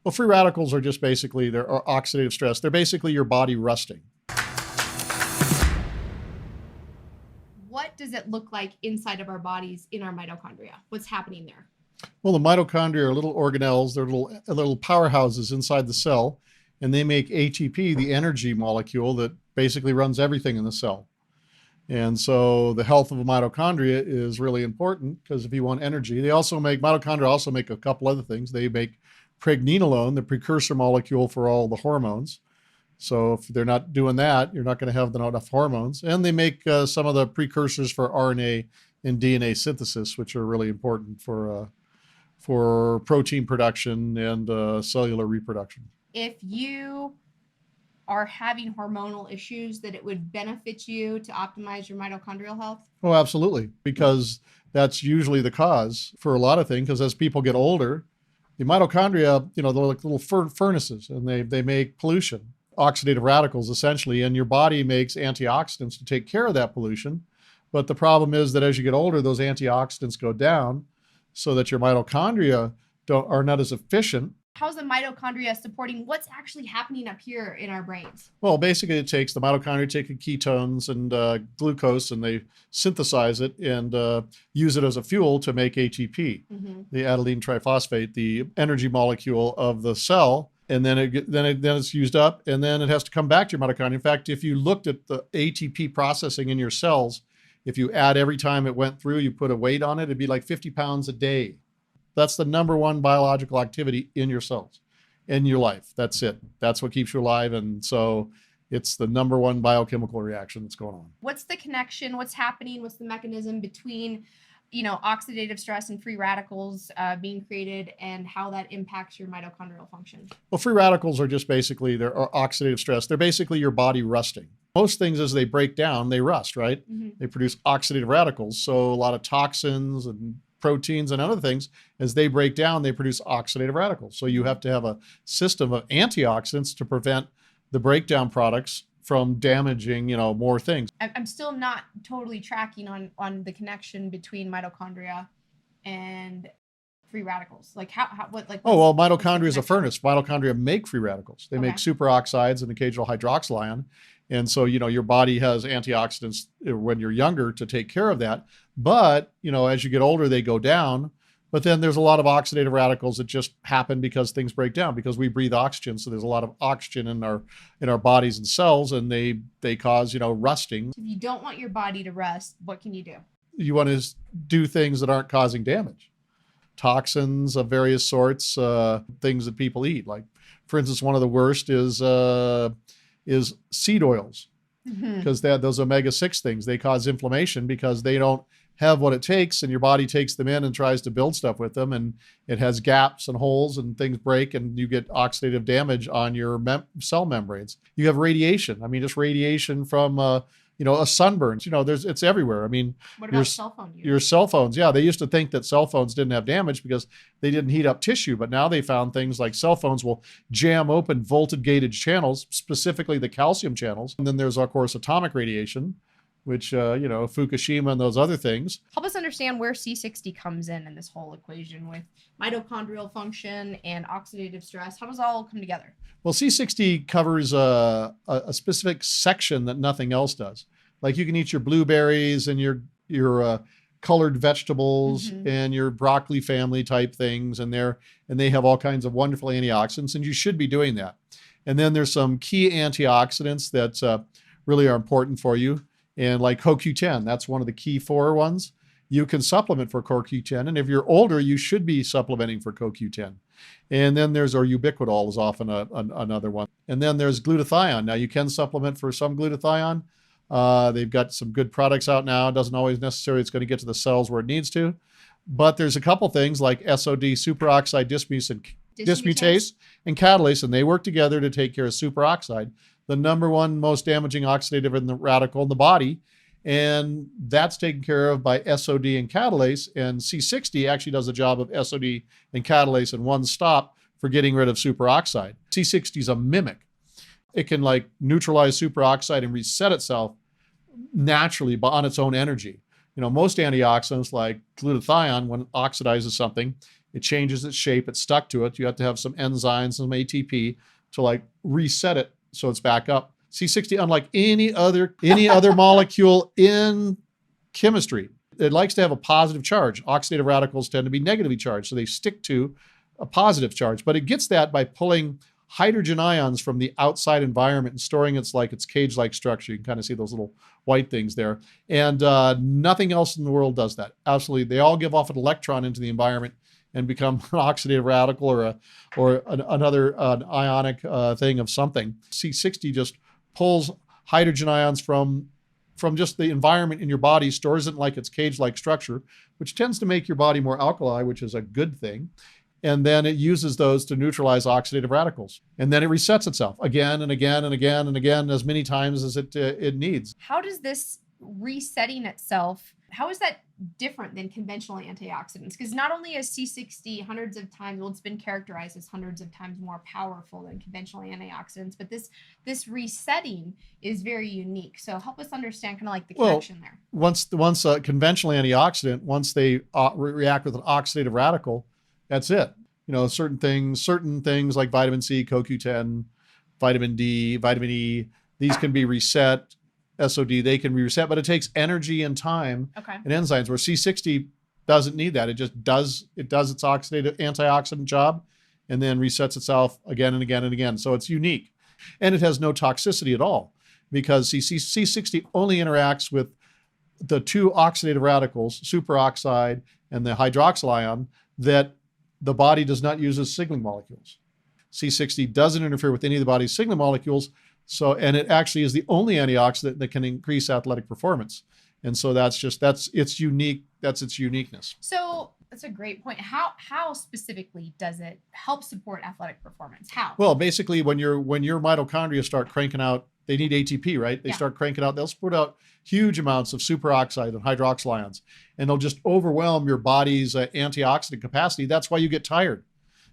Well, free radicals are just basically, they're oxidative stress. They're basically your body rusting. What does it look like inside of our bodies in our mitochondria? What's happening there? Well, the mitochondria are little organelles. They're little powerhouses inside the cell, and they make ATP, the energy molecule that basically runs everything in the cell. And so the health of a mitochondria is really important because if you want energy, mitochondria also make a couple other things. They make pregnenolone, the precursor molecule for all the hormones. So if they're not doing that, you're not going to have enough hormones. And they make some of the precursors for RNA and DNA synthesis, which are really important for protein production and cellular reproduction. If you are having hormonal issues, that it would benefit you to optimize your mitochondrial health? Oh, absolutely, because that's usually the cause for a lot of things, because as people get older, the mitochondria, they're like little furnaces, and they make pollution, oxidative radicals essentially, and your body makes antioxidants to take care of that pollution. But the problem is that as you get older, those antioxidants go down so that your mitochondria are not as efficient. How's the mitochondria supporting what's actually happening up here in our brains? Well, basically the mitochondria take ketones and glucose, and they synthesize it and use it as a fuel to make ATP, the adenine triphosphate, the energy molecule of the cell. And then it's used up, and then it has to come back to your mitochondria. In fact, if you looked at the ATP processing in your cells, if you add every time it went through, you put a weight on it, it'd be like 50 pounds a day. That's the number one biological activity in your cells, in your life. That's it. That's what keeps you alive. And so it's the number one biochemical reaction that's going on. What's the connection? What's happening? What's the mechanism between, oxidative stress and free radicals being created, and how that impacts your mitochondrial function? Well, free radicals are just basically, they're oxidative stress. They're basically your body rusting. Most things, as they break down, they rust, right? They produce oxidative radicals. So a lot of toxins and proteins and other things, as they break down, they produce oxidative radicals. So you have to have a system of antioxidants to prevent the breakdown products from damaging, more things. I'm still not totally tracking on the connection between mitochondria and free radicals. Like mitochondria is a furnace. Mitochondria make free radicals. They make superoxides and occasional hydroxyl ion. And so, your body has antioxidants when you're younger to take care of that. But, as you get older, they go down. But then there's a lot of oxidative radicals that just happen because things break down, because we breathe oxygen. So there's a lot of oxygen in our bodies and cells, and they cause, rusting. If you don't want your body to rust, what can you do? You want to do things that aren't causing damage. Toxins of various sorts, things that people eat. Like, for instance, one of the worst is seed oils, because they have those omega-6 things. They cause inflammation because they don't have what it takes, and your body takes them in and tries to build stuff with them, and it has gaps and holes, and things break, and you get oxidative damage on your cell membranes. You have radiation. Just radiation from a sunburn. It's everywhere. What about cell phone use? Your cell phones, yeah. They used to think that cell phones didn't have damage because they didn't heat up tissue, but now they found things like cell phones will jam open voltage-gated channels, specifically the calcium channels. And then there's, of course, atomic radiation, which, Fukushima and those other things. Help us understand where C60 comes in this whole equation with mitochondrial function and oxidative stress. How does it all come together? Well, C60 covers a specific section that nothing else does. Like, you can eat your blueberries and your colored vegetables and your broccoli family type things, and they have all kinds of wonderful antioxidants, and you should be doing that. And then there's some key antioxidants that really are important for you. And like CoQ10, that's one of the key 4 ones. You can supplement for CoQ10. And if you're older, you should be supplementing for CoQ10. And then there's ubiquitol is often another one. And then there's glutathione. Now, you can supplement for some glutathione. They've got some good products out now. It doesn't always necessarily, it's going to get to the cells where it needs to. But there's a couple things like SOD, superoxide dismutase, and catalase, and they work together to take care of superoxide, the number one most damaging oxidative in the radical in the body. And that's taken care of by SOD and catalase. And C60 actually does the job of SOD and catalase in one stop for getting rid of superoxide. C60 is a mimic. It can neutralize superoxide and reset itself naturally on its own energy. Most antioxidants like glutathione, when it oxidizes something, it changes its shape, it's stuck to it. You have to have some enzymes, some ATP to like reset it so it's back up. C60, unlike any other molecule in chemistry, it likes to have a positive charge. Oxidative radicals tend to be negatively charged, so they stick to a positive charge. But it gets that by pulling hydrogen ions from the outside environment and storing its cage-like structure. You can kind of see those little white things there. And nothing else in the world does that. Absolutely. They all give off an electron into the environment and become an oxidative radical or another ionic thing of something. C60 just pulls hydrogen ions from just the environment in your body, stores it in like its cage-like structure, which tends to make your body more alkali, which is a good thing. And then it uses those to neutralize oxidative radicals. And then it resets itself again and again and again and again as many times as it needs. How does this resetting itself, how is that different than conventional antioxidants? Because not only is C60 hundreds of times, well, it's been characterized as hundreds of times more powerful than conventional antioxidants, but this resetting is very unique. So help us understand kind of like the connection there. Once a conventional antioxidant, once they react with an oxidative radical, that's it. Certain things like vitamin C, CoQ10, vitamin D, vitamin E, these can be reset. SOD, they can be reset, but it takes energy and time and enzymes, where C60 doesn't need that. It just does its oxidative antioxidant job and then resets itself again and again and again. So it's unique. And it has no toxicity at all, because C60 only interacts with the two oxidative radicals, superoxide and the hydroxyl ion, that the body does not use as signaling molecules. C60 doesn't interfere with any of the body's signaling molecules. And it actually is the only antioxidant that can increase athletic performance. And so that's its unique. That's its uniqueness. So that's a great point. How specifically does it help support athletic performance? How? Well, basically, when your mitochondria start cranking out, they need ATP, right? They start cranking out. They'll put out huge amounts of superoxide and hydroxyl ions, and they'll just overwhelm your body's antioxidant capacity. That's why you get tired,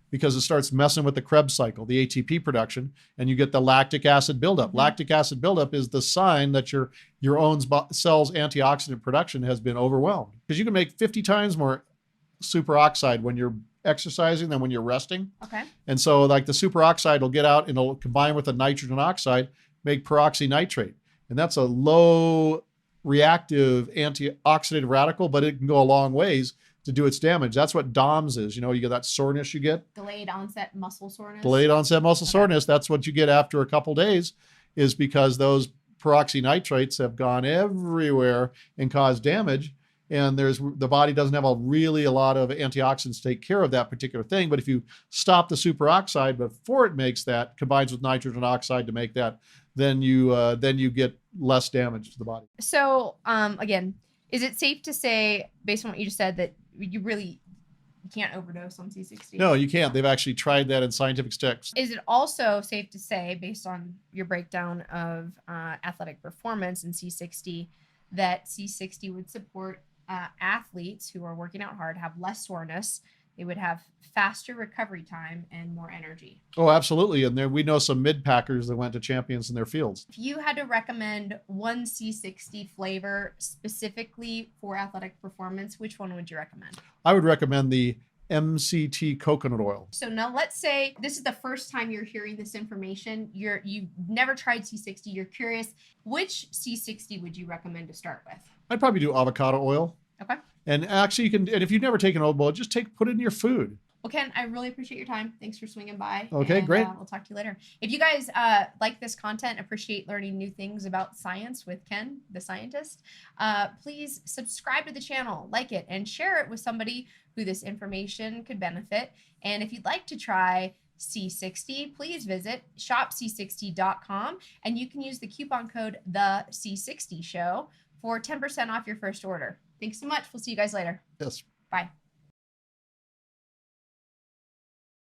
because it starts messing with the Krebs cycle, the ATP production, and you get the lactic acid buildup. Mm-hmm. Lactic acid buildup is the sign that your own cell's antioxidant production has been overwhelmed, because you can make 50 times more superoxide when you're exercising than when you're resting. Okay. And so like the superoxide will get out and it'll combine with the nitrogen oxide, make peroxynitrate. And that's a low reactive antioxidant radical, but it can go a long ways to do its damage. That's what DOMS is. You get that soreness you get. Delayed onset muscle soreness. Delayed onset muscle soreness. That's what you get after a couple days, is because those peroxynitrates have gone everywhere and caused damage. And the body doesn't have a lot of antioxidants to take care of that particular thing. But if you stop the superoxide before it makes that, combines with nitrogen oxide to make that, then you get less damage to the body. So again, is it safe to say, based on what you just said, that you can't overdose on C60? No, you can't. They've actually tried that in scientific texts. Is it also safe to say, based on your breakdown of athletic performance in C60, that C60 would support athletes who are working out hard, have less soreness, they would have faster recovery time and more energy? We know some mid-packers that went to champions in their fields. If you had to recommend one C60 flavor specifically for athletic performance, which one would you recommend? I would recommend the MCT coconut oil. So now let's say this is the first time you're hearing this information. You've never tried C60. You're curious. Which C60 would you recommend to start with? I'd probably do avocado oil. Okay. And actually, you can. And if you've never taken olive oil, just put it in your food. Well, Ken, I really appreciate your time. Thanks for swinging by. Okay, great. We'll talk to you later. If you guys like this content, appreciate learning new things about science with Ken, the scientist, please subscribe to the channel, like it, and share it with somebody who this information could benefit. And if you'd like to try C60, please visit shopc60.com, and you can use the coupon code TheC60Show for 10% off your first order. Thanks so much. We'll see you guys later. Yes. Bye.